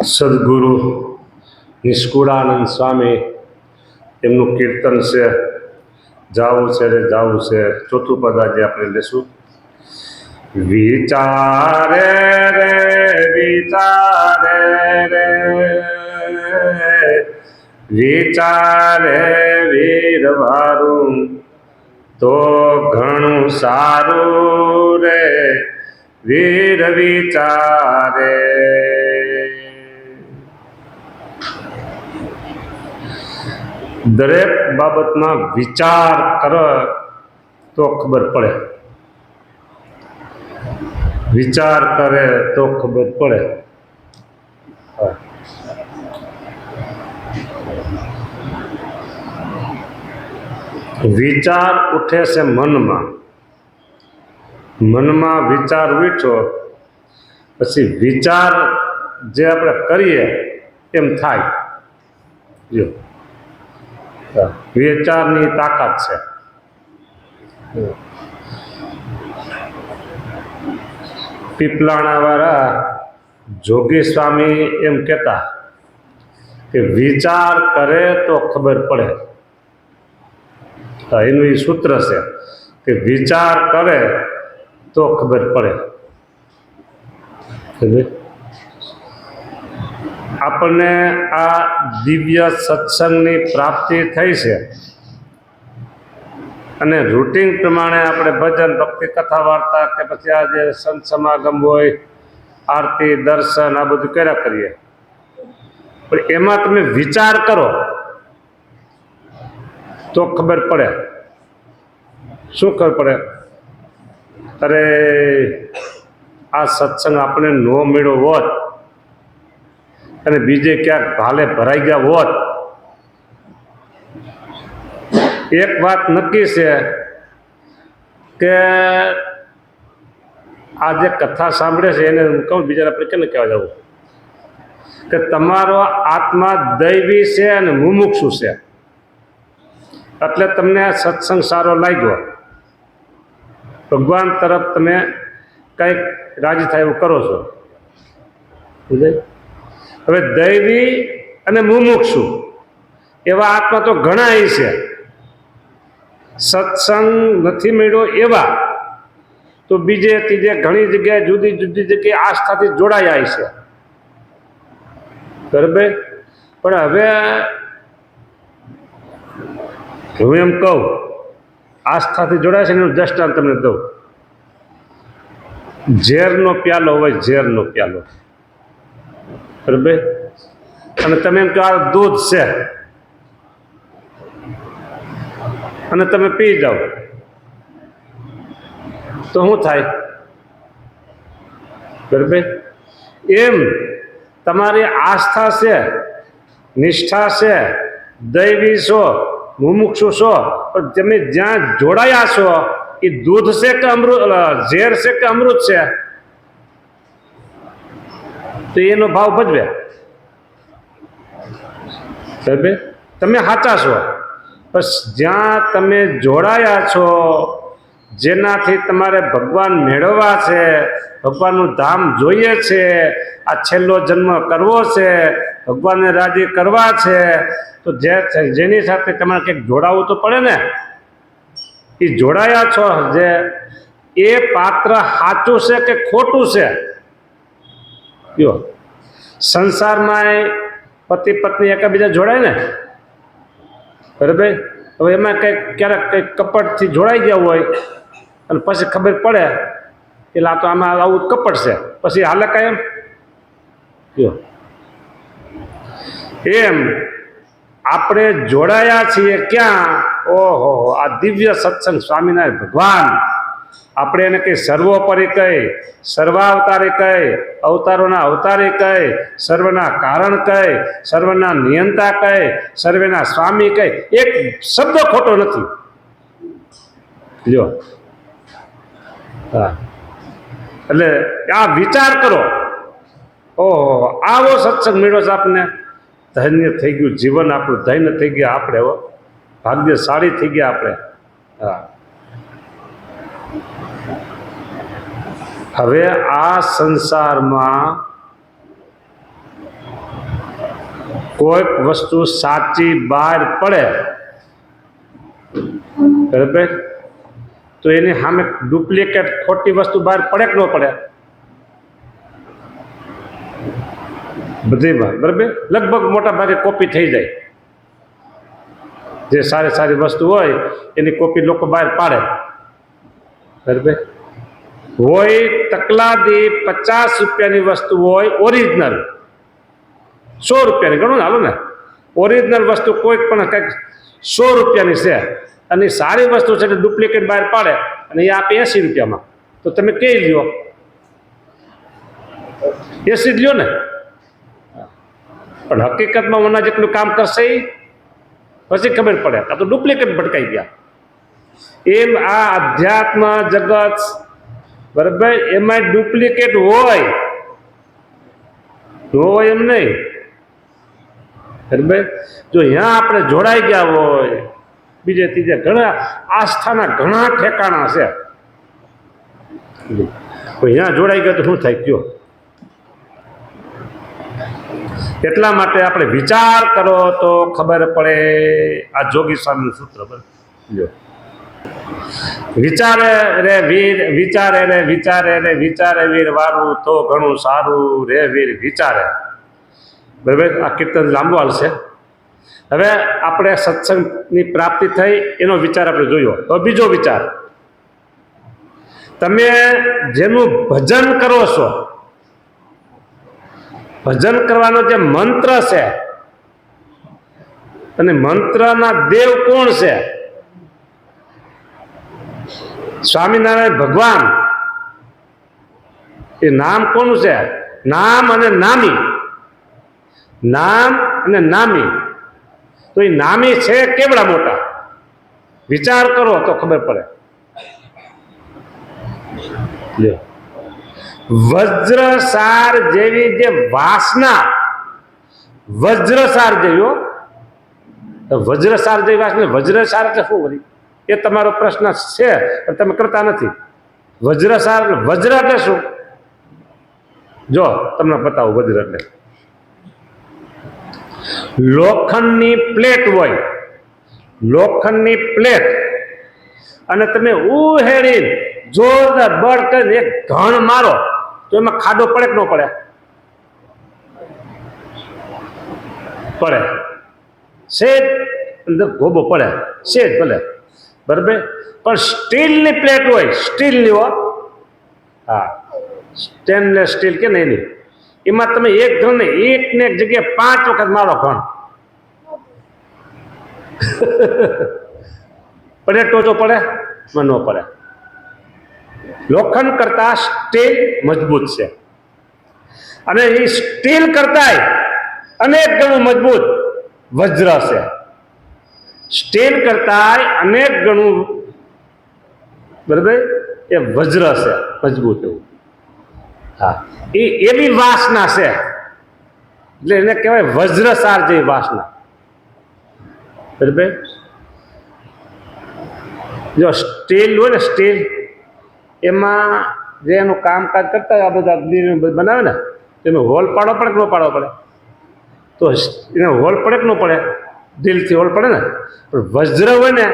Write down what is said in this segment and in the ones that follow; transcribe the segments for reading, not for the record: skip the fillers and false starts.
સદગુરુ નિષ્કુળાનંદ સ્વામી એમનું કીર્તન છે, જાવું છે રે જાવું છે. ચોથું પદ આજે આપણે લેશું. વિચારે રે વિચારે રે વિચારે વીરવારું તો ઘણું સારું રે વીર વિચારે. દરેક બાબતમાં વિચાર કરે તો ખબર પડે, વિચાર કરે તો ખબર પડે. વિચાર ઉઠે છે મનમાં, મનમાં વિચાર ઉઠ્યો પછી વિચાર જે આપણે કરીએ એમ થાય. જો વિચારની તાકાત છે. પીપલાણા વાળા જોગી સ્વામી એમ કહેતા કે વિચાર કરે તો ખબર પડે. એનું એ સૂત્ર છે કે વિચાર કરે તો ખબર પડે. આપણને આ દિવ્ય સત્સંગની પ્રાપ્તિ થઈ છે અને રૂટીન પ્રમાણે આપણે ભજન ભક્તિ કથા વાર્તા કે પછી આ જે સંત સમાગમ હોય, આરતી દર્શન આ બધું કર્યા કરીએ, પણ એમાં તમે વિચાર કરો તો ખબર પડે. શું ખબર પડે? અરે આ સત્સંગ આપણે નો મળ્યો હોત અને બીજે ક્યાંક ભાલે ભરાઈ ગયા હોત. એક વાત નક્કી છે કે આ જે કથા સાંભળે છે એને હું કહું, બીજા આપણે કેને કહેવા જવું કે તમારો આત્મા દૈવી છે અને મુમુક્ષુ છે, એટલે તમને આ સત્સંગ સારો લાગ્યો, ભગવાન તરફ તમે કંઈક રાજી થાય એવું કરો છો. હવે દૈવી અને મુમુક્ષુ એવા આત્મા તો ઘણા છે. સત્સંગ નથી મળ્યો એવા તો બીજે ત્રીજે ઘણી જગ્યાએ જુદી જુદી જગ્યાએ આસ્થાથી જોડાયા છે, બરાબર. પણ હવે હું એમ કહું, આસ્થાથી જોડાય છે એનું દ્રષ્ટાંત તમને દઉં. ઝેરનો પ્યાલો હોય, ઝેરનો પ્યાલો, બરાબર, અને તમે એમ કહો આ દૂધ છે અને તમે પી જાઓ તો શું થાય? બરાબર. એમ તમારી આસ્થા છે, નિષ્ઠા છે, દૈવી છો, મુમુક્ષુ છો, પણ તમે જ્યાં જોડાયા છો એ દૂધ છે કે અમૃત, ઝેર છે કે અમૃત છે, તો એનો ભાવ ભજવે. બરાબર. તમે સાચા છો, બસ જ્યાં તમે જોડાયા છો, જેનાથી તમારે ભગવાન મેળવવા છે, ભગવાનનું ધામ જોઈએ છે, આ છેલ્લો જન્મ કરવો છે, ભગવાનને રાજી કરવા છે, તો જેની સાથે તમારે કંઈક જોડાવવું તો પડે ને. એ જોડાયા છો જે એ પાત્ર સાચું છે કે ખોટું છે? જો સંસારમાં પતિ પત્ની એકબીજા જોડાય ને, બરાબર. હવે એમાં કંઈક ક્યારેક કંઈક કપટથી જોડાઈ ગયા હોય અને પછી ખબર પડે એટલે આ તો આમાં આવું કપટ છે, પછી હાલે કાંઈ એમ આપણે જોડાયા છીએ ક્યાં? ઓહો, આ દિવ્ય સત્સંગ સ્વામિનારાયણ ભગવાન. આપણે એને કંઈ સર્વોપરી કહી, સર્વાવતારી કહી, અવતારોના અવતારી કહી, સર્વના કારણ કહી, સર્વના નિયંતા કહી, સર્વેના સ્વામી કહી, એક શબ્દ ખોટો નથી. જો હા, એટલે આ વિચાર કરો. ઓહો, આવો સત્સંગ મળ્યો છે આપને, ધન્ય થઈ ગયું જીવન, આપણું ધન્ય થઈ ગયા આપણે, ભાગ્યશાળી થઈ ગયા આપણે. હા, હવે આ સંસારમાં કોઈક વસ્તુ સાચી બહાર પડે, બરાબર, તો એની સામે ડુપ્લિકેટ ખોટી વસ્તુ બહાર પડે કે ન પડે? બધીમાં, બરાબર, લગભગ મોટા ભાગે કોપી થઈ જાય. જે સારી સારી વસ્તુ હોય એની કોપી લોકો બહાર પાડે, બરાબર. હોય તકલાદી 50 રૂપિયાની વસ્તુ હોય ઓરિજિનલ, 100 રૂપિયાની, ગણો ને, હાલો ને, ઓરિજિનલ વસ્તુ કોઈ પણ કંઈક 100 રૂપિયાની છે અને સારી વસ્તુ છે એટલે ડુપ્લિકેટ બહાર પાડે અને એ આપે 80 રૂપિયામાં, તો તમે કઈ લ્યો? 80 જ લ્યો ને. પણ હકીકતમાં ઓના જેટલું કામ કરશે એ પછી ખબર પડે આ તો ડુપ્લિકેટ ભટકાઈ ગયા. એમ આ અધ્યાત્મ જગત, બરાબર, એમાં ડુપ્લિકેટ હોય એમ નહીં, બરાબર. જો અહીંયા આપણે જોડાઈ ગયા હોય, બીજે ત્રીજે ઘણા આસ્થાના ઘણા ઠેકાણા છે, અહીંયા જોડાઈ ગયા તો શું થાય કયો? એટલા માટે આપણે વિચાર કરો તો ખબર પડે. આ જોગી સ્વામીનું સૂત્ર, જો વિચારે રે વીર, વિચારે રે વિચારે રે વિચારે વીર વારું તો ઘણું સારું રે વીર વિચારે, બરાબર. આ કીર્તન લાંબુ હાલશે. હવે આપણે સત્સંગની પ્રાપ્તિ થઈ એનો વિચાર આપણે જોયો. તો બીજો વિચાર, તમે જેનું ભજન કરો છો, ભજન કરવાનો જે મંત્ર છે અને મંત્રના દેવ કોણ છે? સ્વામિનારાયણ ભગવાન. એ નામ કોનું છે? નામ અને નામી, નામ અને નામી. તો એ નામી છે કેવડા મોટા? વિચાર કરો તો ખબર પડે. વજ્રસાર જેવી જે વાસના, વજ્રસાર જેવી, વજ્રસાર જેવી વાસના, વજ્રસાર એટલે શું વળી? એ તમારો પ્રશ્ન છે પણ તમે કરતા નથી. વજ્રસાર, વજ્ર એટલે શું? જો તમને બતાવું. વજ્ર એટલે લોખંડની પ્લેટ હોય, લોખંડની પ્લેટ, અને તમે ઉહેડી જોરદાર બળ કરીને એક ઘણ મારો તો એમાં ખાડો પડે કે ન પડે? પડે. સેજ અંદર ગોબો પડે, સેજ ભલે, બરાબર. પણ સ્ટીલની પ્લેટ હોય, સ્ટીલની હોય, હા, સ્ટેનલેસ સ્ટીલ કે નહીં, એમાં તમે એક ઘણ ને એક જગ્યાએ 5 વખત મારો ઘણ પડે, ટોચો પડે? ન પડે. લોખંડ કરતા સ્ટીલ મજબૂત છે અને એ સ્ટીલ કરતા અનેક ગણું મજબૂત વજ્ર છે. સ્ટીલ કરતા અનેક ગણું, બરાબર, એ વજ્ર છે, મજબૂત એવું. હા, એ એવી વાસના છે એટલે એને કહેવાય વજ્રસાર જેવી વાસના, બરાબર. જો સ્ટીલ હોય ને, સ્ટીલ, એમાં જે એનું કામકાજ કરતા હોય, આ બધા બનાવે ને, એનો હોલ પાડવો પડે કે ન પાડવો પડે? તો એને હોલ પડે કે ન પડે? દિલથી હોલ પડે ને. પણ વજ્ર હોય ને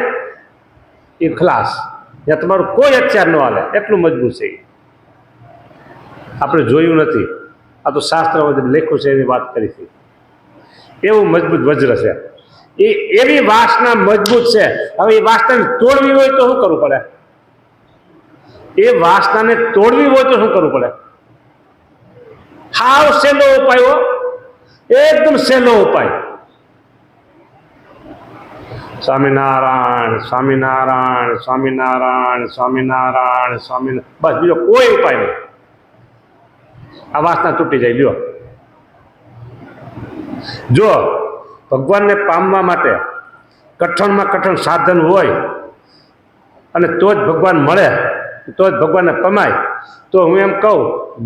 એ ખલાસ, ત્યાં તમારું કોઈ હથિયાર ન હાલે, એટલું મજબૂત છે. આપણે જોયું નથી, આ તો શાસ્ત્રમાં લખ્યું છે એની વાત કરી છે. એવું મજબૂત વજ્ર છે. એ એવી વાસના મજબૂત છે. હવે એ વાસનાને તોડવી હોય તો શું કરવું પડે? એ વાસનાને તોડવી હોય તો શું કરવું પડે? હાવ સહેલો ઉપાય, એકદમ સહેલો ઉપાય. સ્વામિનારાયણ, સ્વામિનારાયણ, સ્વામિનારાયણ, સ્વામિનારાયણ, સ્વામિનારાયણ, બસ બીજો કોઈ ઉપાય નહીં. આ વાસના તૂટી જાય. લ્યો, જો ભગવાનને પામવા માટે કઠણમાં કઠણ સાધન હોય અને તો જ ભગવાન મળે, તો જ ભગવાનને પમાય, તો હું એમ કહું,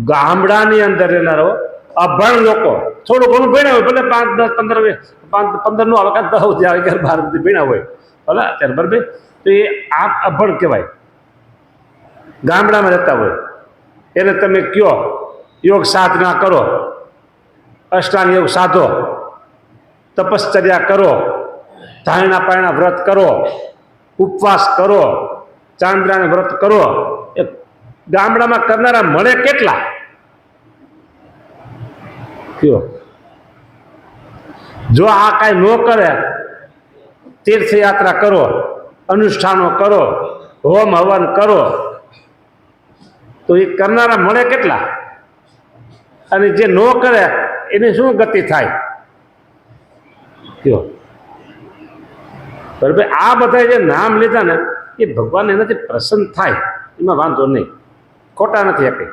ગામડાની અંદર રહેનારો અભણ લોકો, થોડું ઘણું ભણ્યા હોય, ભલે 5, 10, 15, 15 નો આવે, 10, 11, 12 ભણ્યા હોય, ભલે અત્યારે, બરાબર, તો એ આ અભણ કહેવાય. ગામડામાં રહેતા હોય એને તમે કયો યોગ સાધના કરો, અષ્ટાંગ યોગ સાધો, તપશ્ચર્યા કરો, ધારણા પારણા વ્રત કરો, ઉપવાસ કરો, ચાંદ્રાને વ્રત કરો, એ ગામડામાં કરનારા મળે કેટલા? કયો જો આ કાંઈ ન કરે, તીર્થયાત્રા કરો, અનુષ્ઠાનો કરો, હોમ હવન કરો, તો એ કરનારા મળે કેટલા? અને જે ન કરે એની શું ગતિ થાય? કયો બરાબર. આ બધા જે નામ લીધા ને એ ભગવાન એનાથી પ્રસન્ન થાય, એમાં વાંધો નહીં, ખોટા નથી આપે.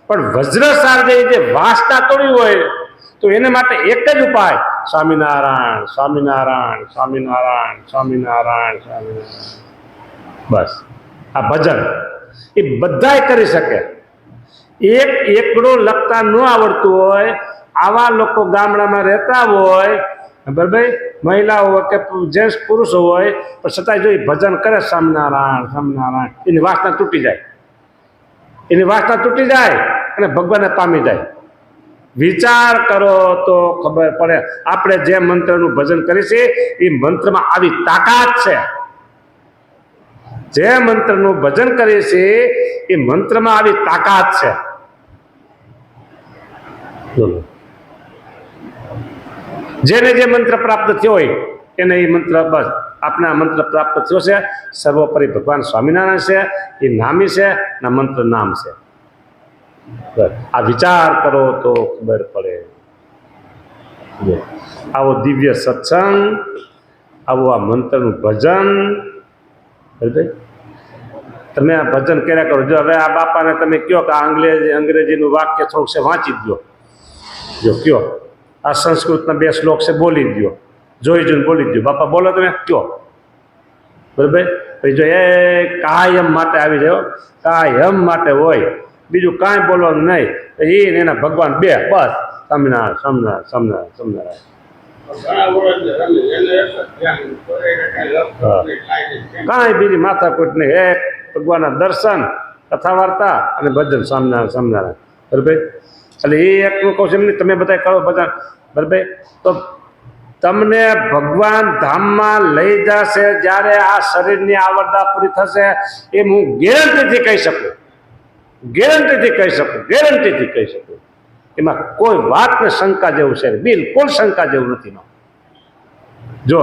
પણ વજ્રસાર જે વાસના તોડી હોય તો એને માટે એક જ ઉપાય, સ્વામિનારાયણ સ્વામિનારાયણ સ્વામિનારાયણ સ્વામિનારાયણ સ્વામિનારાયણ. બસ આ ભજન એ બધાય કરી શકે. એકડો લખતા ન આવડતું હોય આવા લોકો ગામડામાં રહેતા હોય, બરાબર, મહિલાઓ હોય કે જેન્ટ્સ પુરુષો હોય, પણ છતાંય જો એ ભજન કરે સ્વામિનારાયણ સ્વામિનારાયણ, એની વાસના તૂટી જાય, એની વાસના તૂટી જાય અને ભગવાનને પામી જાય. વિચાર કરો તો ખબર પડે. આપણે જે મંત્રનું ભજન કરીએ છીએ એ મંત્રમાં આવી તાકાત છે. જે મંત્રનું ભજન કરીએ છીએ એ મંત્રમાં આવી તાકાત છે. જેને જે મંત્ર પ્રાપ્ત થયો હોય એને એ મંત્ર, બસ આપણા મંત્ર પ્રાપ્ત થયો છે. સર્વોપરી ભગવાન સ્વામિનારાયણ છે, એ નામી છે, ના મંત્ર નામ છે. આ વિચાર કરો તો ખબર પડે. આવો દિવ્ય સત્સંગ, આવું આ મંત્રનું ભજન, તમે આ ભજન કર્યા કરો. જો હવે આ બાપાને તમે કહો કે અંગ્રેજીનું વાક્ય થોડુંક છે વાંચી દો, જો કયો આ સંસ્કૃતના 2 શ્લોક છે બોલી દો, જોઈ જોઈને બોલી દો. બાપા બોલો તમે કયો, બરાબર. પછી જો એ કાયમ માટે આવી જાઓ, કાયમ માટે હોય, બીજું કાંઈ બોલવાનું નહીં. એ એના ભગવાન 2, બસ સ્વામિનારાયણ સ્વામિનારાયણ સ્વામિનારાયણ સ્વામિનારાયણ. કાંઈ બીજી માથાકૂટ નહીં, એક ભગવાનના દર્શન, કથા વાર્તા અને ભજન સ્વામિનારાયણ સ્વામિનારાયણ, બરાબર. એટલે એ એકનું કહું છું એમ નહીં, તમે બધા કરો ભજન, બરાબર. તો તમને ભગવાન ધામમાં લઈ જશે જ્યારે આ શરીરની આવરદા પૂરી થશે, એ હું ગેરંટીથી કહી શકું, ગેરંટીથી કહી શકું, ગેરંટીથી કહી શકું. એમાં કોઈ વાતને શંકા જેવું છે, બિલકુલ શંકા જેવું નથી. જો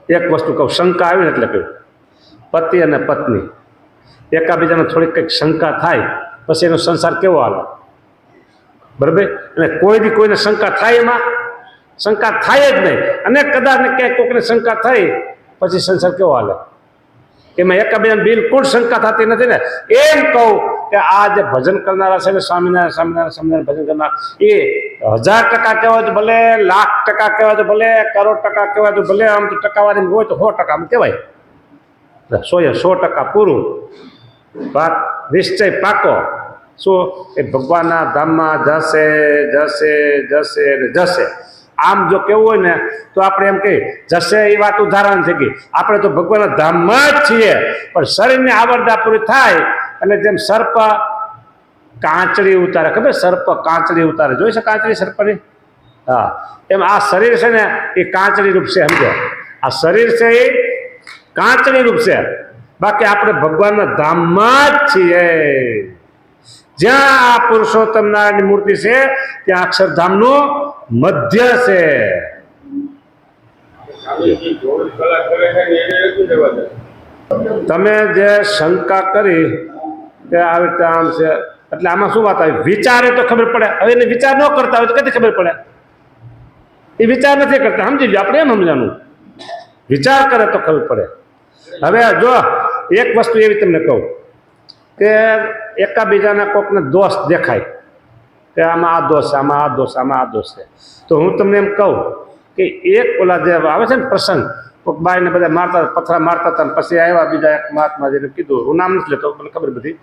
એક વસ્તુ કહું, શંકા આવી ને એટલે કહ્યું, પતિ અને પત્ની એકાબીજાને થોડીક કંઈક શંકા થાય પછી એનો સંસાર કેવો હાલે, બરાબર. અને કોઈથી કોઈને શંકા થાય, એમાં શંકા થાય જ નહીં. અને કદાચ ને ક્યાંક કોઈકને શંકા થઈ પછી સંસાર કેવો હાલે? એમાં એકાબીજાને બિલકુલ શંકા થતી નથી ને. એમ કહું કે આ જે ભજન કરનારા છે ને, સ્વામિનારાયણ સ્વામિનારાયણ સ્વામિનારાયણ ભજન કરનાર, એ 1000% કહેવાય તો ભલે, 1,00,000% કહેવાય તો ભલે, કરોડ ટકા કહેવાય તો ભલે, આમ તો ટકાવારી હોય તો 100% આમ કહેવાય. 100% પૂરું, વાત નિશ્ચય પાકો. શું એ ભગવાનના ધામમાં જશે જશે જશે ને જશે. આમ જો કેવું હોય ને તો આપણે એમ કહીએ જશે, એ વાત ઉદાહરણ થઈ ગઈ. આપણે તો ભગવાનના ધામમાં જ છીએ, પણ શરીરની આવરદા પૂરી થાય અને જેમ સર્પ કાંચડી ઉતારે, ખબર સર્પ કાંચડી ઉતારે, જોઈ છે કાંચડી સર્પની? હા, એમ આ શરીર છે ને એ કાંચડી રૂપ છે, સમજો. આ શરીર છે એ કાંચડી રૂપ છે, બાકી આપણે ભગવાનના ધામમાં જ છીએ. જ્યાં આ પુરુષોત્તમ નારાયણની મૂર્તિ છે ત્યાં અક્ષરધામનું મધ્ય છે. તમે જે શંકા કરી કે આવી રીતે આમ છે, એટલે આમાં શું વાત આવી? વિચારે તો ખબર પડે. હવે એને વિચાર ન કરતા હોય તો કદી ખબર પડે? એ વિચાર નથી કરતા, સમજી લો. આપણે એમ સમજાનું, વિચાર કરે તો ખબર પડે. હવે જો એક વસ્તુ એવી તમને કહું કે એકાબીજાના કોકને દોષ દેખાય કે આમાં આ દોષ છે, આમાં આ દોષ, આમાં આ દોષ છે, તો હું તમને એમ કહું કે એક ઓલા જે આવે છે ને પ્રસંગ, કોઈક બાઈને બધા મારતા, પથરા મારતા હતા, ને પછી આવ્યા બીજા એક મહાત્માજીને કીધું, હું નામ નથી લેતો, મને ખબર બધી,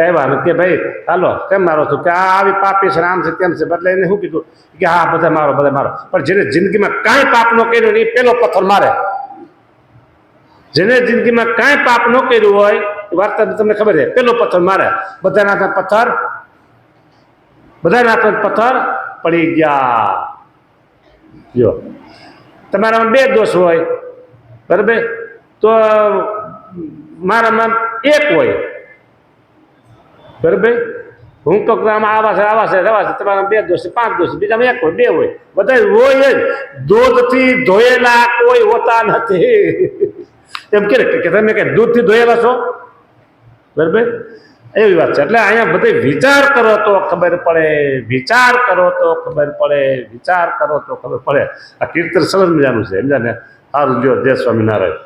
આવ્યા કે ભાઈ હાલો કેમ મારો છો, કે આ આવી પાપી છે, આમ છે તેમ છે. એટલે એને શું કીધું કે હા બધા મારો, બધા મારો. પણ જેને જિંદગીમાં કાંઈ પાપ ન કર્યું એ પેલો પથ્થર મારે. જેને જિંદગીમાં કાંઈ પાપ ન કર્યું હોય એ વાર્તા તમને ખબર છે, પેલો પથ્થર મારે. બધાના હાથમાં પથ્થર પડી ગયા. જો તમારામાં 2 દોષ હોય, બરાબર, તો મારામાં 1 હોય, બરાબર. હું તો આમાં આવા છે તમારા 2 દોષ 5 દોષ, બીજામાં 1 હોય 2 હોય, બધા હોય જ. દૂધથી ધોયેલા કોઈ હોતા નથી. એમ કે તમે કે દૂધથી ધોયેલા છો, બરાબર, એવી વાત છે. એટલે અહીંયા બધે વિચાર કરો તો ખબર પડે, વિચાર કરો તો ખબર પડે, વિચાર કરો તો ખબર પડે. આ કીર્તન સરસ મજાનું છે, સમજાને. સારું, જો જય સ્વામિનારાયણ.